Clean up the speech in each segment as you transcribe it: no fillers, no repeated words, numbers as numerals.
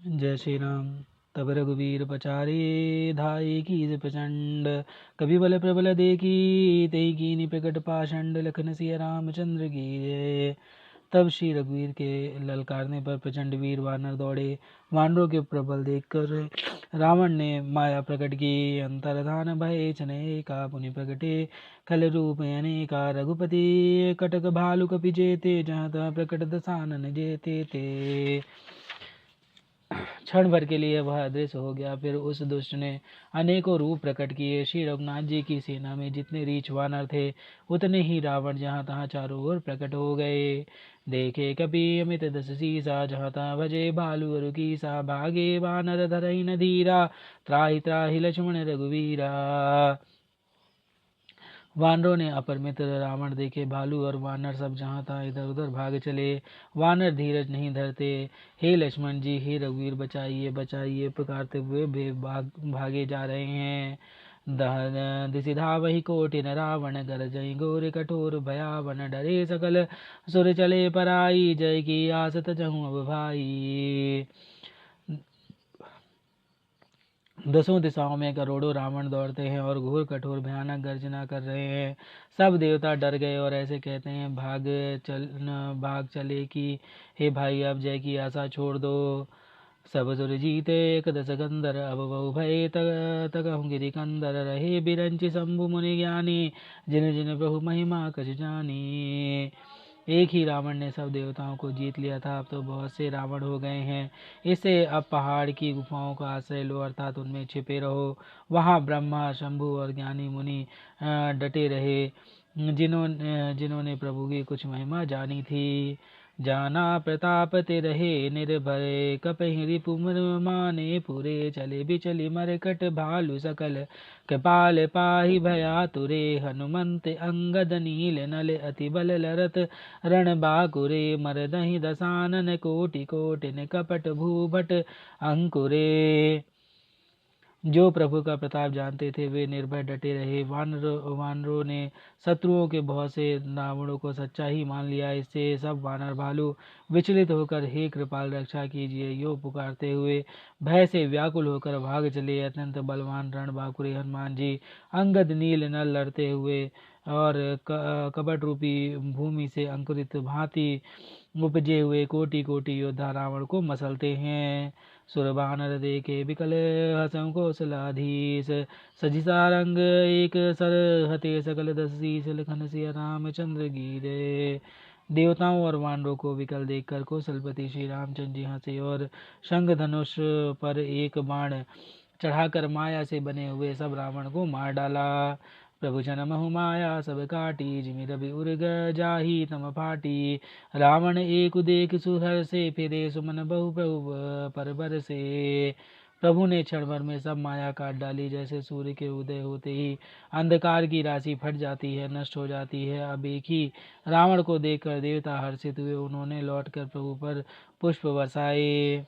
जय श्री राम। तब रघुवीर पचारे धाये कीज प्रचंड, कभी बल प्रबल देखी तेई कीनी प्रकट पाषंड, लखन सिया रामचंद्र की जय। तब श्री रघुवीर के ललकारने पर प्रचंड वीर वानर दौड़े। वानरों के प्रबल देखकर रावण ने माया प्रकट की। अंतर्धान भय चने का पुनि प्रकटे, खल रूप अनेका रघुपति, कटक भालु कपि जेते, जहाँ तहाँ प्रकट दसानन जेते ते। क्षण भर के लिए वह अदृश्य हो गया। फिर उस दुष्ट ने अनेकों रूप प्रकट किए। श्री रघुनाथ जी की सेना में जितने रीछ वानर थे, उतने ही रावण जहाँ तहाँ चारों ओर प्रकट हो गए। देखे कपि अमित दस सीसा, जहाँ तहाँ भजे भालु अरु कीसा, भागे वानर धरहि न धीरा, त्राहि त्राहि लक्ष्मण रघुवीरा। वानरों ने अपरिमित रावण देखे। भालू और वानर सब जहाँ तहाँ इधर उधर भाग चले। वानर धीरज नहीं धरते। हे लक्ष्मण जी, हे रघुवीर, बचाइए बचाइए पुकारते हुए भागे जा रहे हैं। दिसि धावहि कोटिन रावण, गरजहि घोर कठोर भयावन, डरे सकल सुर चले पराई, जय की आस तजहु अब भाई। दसों दिशाओं में करोड़ों रावण दौड़ते हैं और घोर कठोर भयानक गर्जना कर रहे हैं। सब देवता डर गए और ऐसे कहते हैं, भाग चले कि हे भाई, अब जय की आशा छोड़ दो। सब सुर जीते एक दस गंधर, अब बहु भय तकहु गिरि कंदर, रहे बिरंचि शंभु मुनि ज्ञानी, जिन जिन प्रभु महिमा कछ जानी। एक ही रावण ने सब देवताओं को जीत लिया था। अब तो बहुत से रावण हो गए हैं। इससे अब पहाड़ की गुफाओं का आश्रय लो, अर्थात उनमें छिपे रहो। वहाँ ब्रह्मा, शंभु और ज्ञानी मुनि डटे रहे, जिन्होंने प्रभु की कुछ महिमा जानी थी। जाना प्रताप ते रहे निर्भय, कपहि रिपु माने पूरे, चले बिचली मरकट भालु सकल, कृपाल पाहि भयातुरे, हनुमंत अंगद नील नल, अति बल लरत रण बाकुरे, मरदहि दसानन कोटि कोटिन, कपट भूभट अंकुरे। जो प्रभु का प्रताप जानते थे वे निर्भय डटे रहे। वानरों ने शत्रुओं के बहुत से रावणों को सच्चा ही मान लिया। इससे सब वानर भालू विचलित होकर हे कृपाल रक्षा कीजिए यो पुकारते हुए भय से व्याकुल होकर भाग चले। अत्यंत बलवान रणबांकुरे हनुमान जी अंगद नील नल लड़ते हुए और कपट रूपी भूमि से अंकुरित भांति उपजे हुए कोटि कोटि योद्धा रावण को मसलते हैं। सुर बानर देखे बिकल, हसं कौशलाधीश, सजिसा रंग एक सर, हते सकल दस शीस, लखन सिया रामचंद्र गिरे। देवताओं और वानरों को विकल देखकर कौशलपति श्री रामचंद्र जी हंसे और शंख धनुष पर एक बाण चढ़ाकर माया से बने हुए सब रावण को मार डाला। प्रभु जनमहु माया सब काटी, जिमि रवि उर्ग जाहि तम फाटी, रावण एक देख सुहर से, फिरे सुमन बहु प्रभु पर बरसे। प्रभु ने क्षण भर में सब माया काट डाली। जैसे सूर्य के उदय होते ही अंधकार की राशि फट जाती है, नष्ट हो जाती है। अब एक ही रावण को देखकर देवता हर्षित हुए। उन्होंने लौटकर प्रभु पर पुष्प बरसाए।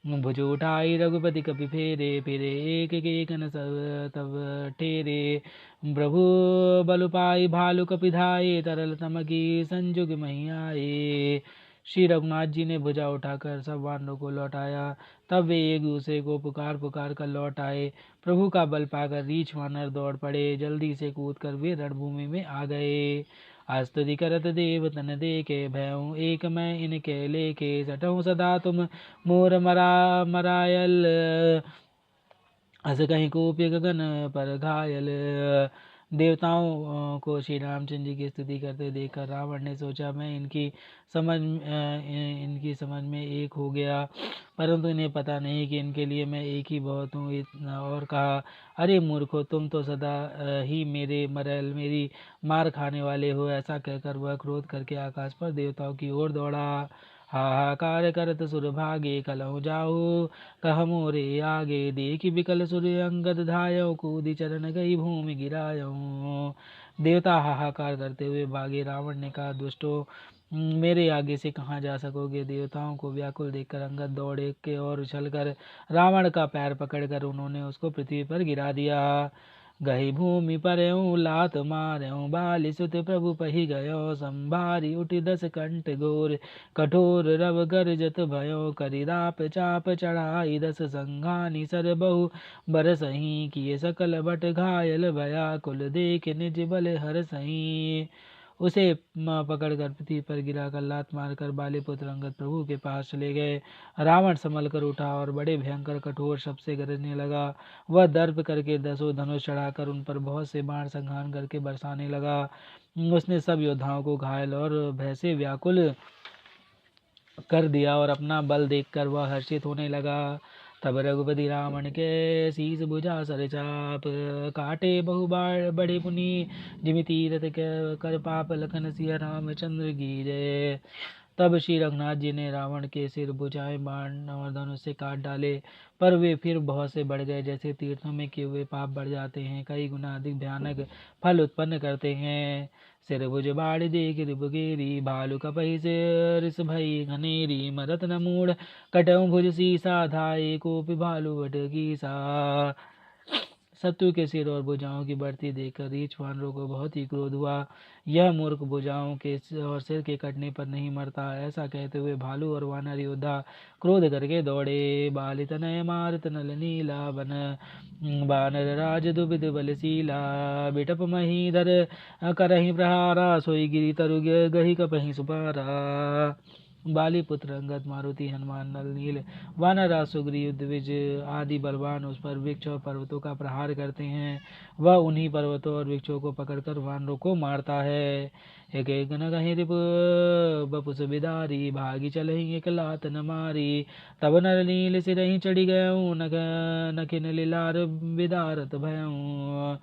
भुज उठाई रघुपति कपि फेरे, फिरे एक एक न सब तब ठेरे, प्रभु बल पाई भालु कपि धाये, तरल तम की संजुग मही आए। श्री रघुनाथ जी ने भुजा उठाकर सब वानरों को लौटाया। तब वे एक दूसरे को पुकार पुकार कर लौट आए। प्रभु का बल पाकर रीछ वानर दौड़ पड़े। जल्दी से कूद कर वे रणभूमि में आ गए। स्तुति करत देव तन देके, भयउ एक मैं इनके लेके, सटहु सदा तुम मोर मरायल, अस कहीं कोप्य गगन पर घायल। देवताओं को श्री रामचंद्र जी की स्तुति करते देखकर रावण ने सोचा, मैं इनकी समझ में एक हो गया, परंतु इन्हें पता नहीं कि इनके लिए मैं एक ही बहुत हूँ। और कहा, अरे मूर्खो, तुम तो सदा ही मेरे मरल मेरी मार खाने वाले हो। ऐसा कहकर वह क्रोध करके आकाश पर देवताओं की ओर दौड़ा। हाहाकार करत सुर भागे, कलहु जाहु कह मोरे आगे, देखी बिकल सुर अंगद धायौ, कूदी चरण गई भूमि गिरायौ। देवता हाहाकार करते हुए भागे। रावण ने कहा, दुष्टो, मेरे आगे से कहाँ जा सकोगे। देवताओं को व्याकुल देखकर अंगद दौड़े के और उछलकर रावण का पैर पकड़कर उन्होंने उसको पृथ्वी पर गिरा दिया। गही भूमि परयूं लात मार्यों बाली सुत प्रभु पही गयो संभारी उठी 10 कंठ गोर कठोर रव गर्जत भयो करिदाप चाप चढ़ाई 10 संघानी सर बहु बरसही किए सकल बट घायल भया कुल देख निज बल हर सही। उसे पकड़कर पृथ्वी पर गिरा कर लात मारकर बालीपुत्र अंगद प्रभु के पास चले गए। रावण संभल कर उठा और बड़े भयंकर कठोर शब्द से गरजने लगा। वह दर्प करके 10 धनुष चढ़ाकर उन पर बहुत से बाण संहार करके बरसाने लगा। उसने सब योद्धाओं को घायल और भय से व्याकुल कर दिया और अपना बल देखकर वह हर्षित होने लगा। तब रघुपति रावण के शीस भुजा सर चाप काटे बहु बड़े पुनि जिमि तीरथ कर पाप लखन सिया रामचंद्र गिरे। तब श्री रघुनाथ जी ने रावण के सिर भुजाएं बाण और धनुष से काट डाले, पर वे फिर बहुत से बढ़ गए। जैसे तीर्थों में किए हुए पाप बढ़ जाते हैं, कई गुना अधिक भयानक फल उत्पन्न करते हैं। सिर भुज बाढ़ देख रिपुगेरी भालू कपहि से रिस भई घनेरी मरत न मूढ़ कटऊ भुज सीसा धाये कोपि भालू बट कीसा। शत्रु के सिर और भुजाओं की बढ़ती देखकर रीछ वानरों को बहुत ही क्रोध हुआ। यह मूर्ख भुजाओं के और सिर के कटने पर नहीं मरता। ऐसा कहते हुए भालू और वानर योद्धा क्रोध करके दौड़े। बाली तनय मारत नल नीला बन बानर राज दुबिद बलशीला बिटप महीधर करहि प्रहारा सोई गिरी तरु गही कपहि सुपारा। बाली पुत्र अंगद मारुति हनुमान नल नील वानर सुग्रीव द्विज आदि बलवान उस पर वृक्ष और पर्वतों का प्रहार करते हैं। वह उन्हीं पर्वतों और वृक्षों को पकड़कर वानरों को मारता है। एक एक न कहीं रिप बपुस बिदारी भागी चलहि एक लात न मारी तब नर नील सिरहि चढ़ी गयऊँ नखिन लीलार बिदारत भयऊँ।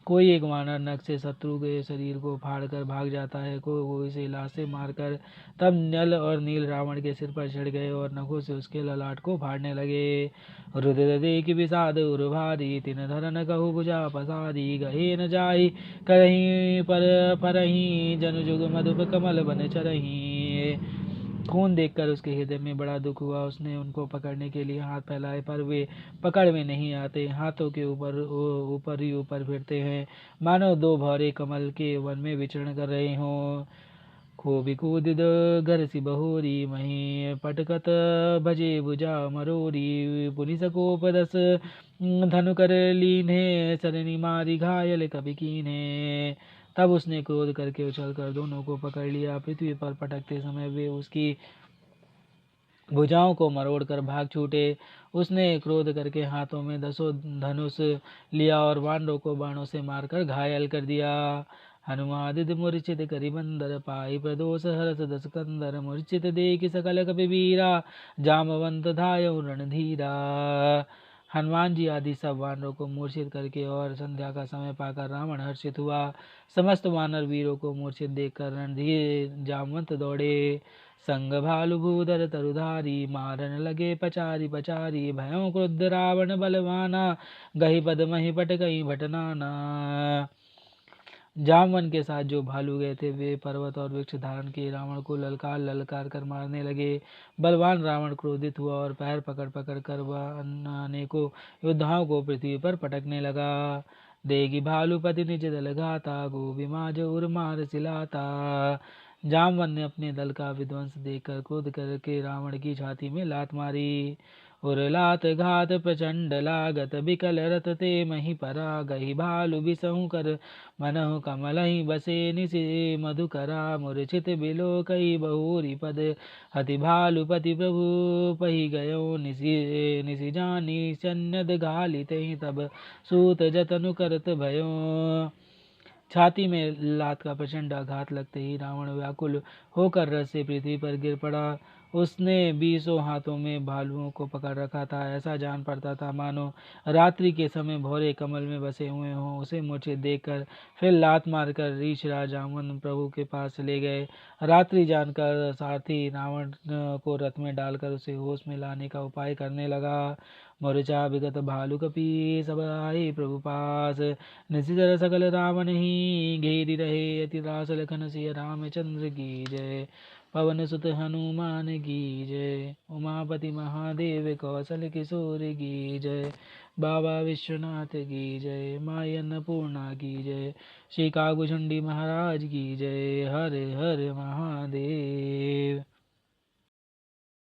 कोई एक वानर नख से शत्रु के शरीर को फाड़कर भाग जाता है, कोई इसे लाश से मारकर। तब नल और नील रावण के सिर पर चढ़ गए और नखों से उसके ललाट को फाड़ने लगे। रुद्र देख विषाद उर भारी तिन धरन कहु भुजा पसारी गहे न जाई करहीं पर परहीं जनु जुग मधुप कमल बन चरहीं। खून देखकर उसके हृदय में बड़ा दुख हुआ। उसने उनको पकड़ने के लिए हाथ फैलाए, पर वे पकड़ में नहीं आते। हाथों के ऊपर ही ऊपर फिरते हैं, मानो दो भौरे कमल के वन में विचरण कर रहे हों। खूबी कूदिद गरसी बहोरी मही पटकत भजे भुजा मरोरी पुनि सकोप 10 धनु कर लीन्हे सरनी मारी घायल कवि कीन्हे। तब उसने क्रोध करके उछलकर दोनों को पकड़ लिया। पृथ्वी पर पटकते समय वे उसकी भुजाओं को मरोड़कर भाग छूटे। उसने क्रोध करके हाथों में 10 धनुष लिया और वानरों को बाणों से मारकर घायल कर दिया। हनुमादित मूर्छित करि बंदर पाई प्रदोष हरस 10 कंदर मूर्छित देख सकल कपिवीरा जामवंत धायौ रणधीरा। हनुमान जी आदि सब वानरों को मूर्छित करके और संध्या का समय पाकर रावण हर्षित हुआ। समस्त वानर वीरों को मूर्छित देखकर रणधीर जामवंत दौड़े। संग भालु भूधर तरुधारी मारन लगे पचारी पचारी भयों क्रुद्ध रावण बलवाना गही पद मही पट गई भटनाना। जामवन के साथ जो भालू गए थे वे पर्वत और वृक्ष धारण के रावण को ललकार ललकार कर मारने लगे। बलवान रावण क्रोधित हुआ और पैर पकड़ पकड़ कर वह अनेकों योद्धाओं को पृथ्वी पर पटकने लगा। देगी भालूपति निज दल घाता गोभी माज उर मार सिलाता। जामवन ने अपने दल का विध्वंस देखकर क्रोध करके रावण की छाती में लात मारी। उर लात घात प्रचंड लागत बिकल रत ते मही परा गही भालु बिसहु कर मनहु कमलहि बसे निशि मधुकरा मूर्छित बिलो कई बहुरी पद हति भालुपति प्रभु पही गयो निशि जानी सन्नद घालित तब सूत जतनु करत भयो। छाती में लात का प्रचंड आघात लगते ही रावण व्याकुल होकर रथ से पृथ्वी पर गिर पड़ा। उसने 20 हाथों में भालुओं को पकड़ रखा था। ऐसा जान पड़ता था मानो रात्रि के समय भौरे कमल में बसे हुए हों। उसे मूर्छित देखकर फिर लात मारकर रीछराज जामवन प्रभु के पास ले गए। रात्रि जानकर सारथी रावण को रथ में डालकर उसे होश में लाने का उपाय करने लगा। मूर्छा विगत भालु कपि सब आए प्रभु पास निशिचर सकल रावण ही घेरी रहे अति रास लखन सिय रामचंद्र की जय। पवन सुत हनुमान की जय। उमापति महादेव कौशल किशोर की जय। बाबा विश्वनाथ की जय। माँ अन्नपूर्णा की जय। श्री कागुचंडी महाराज की जय। हर हर महादेव।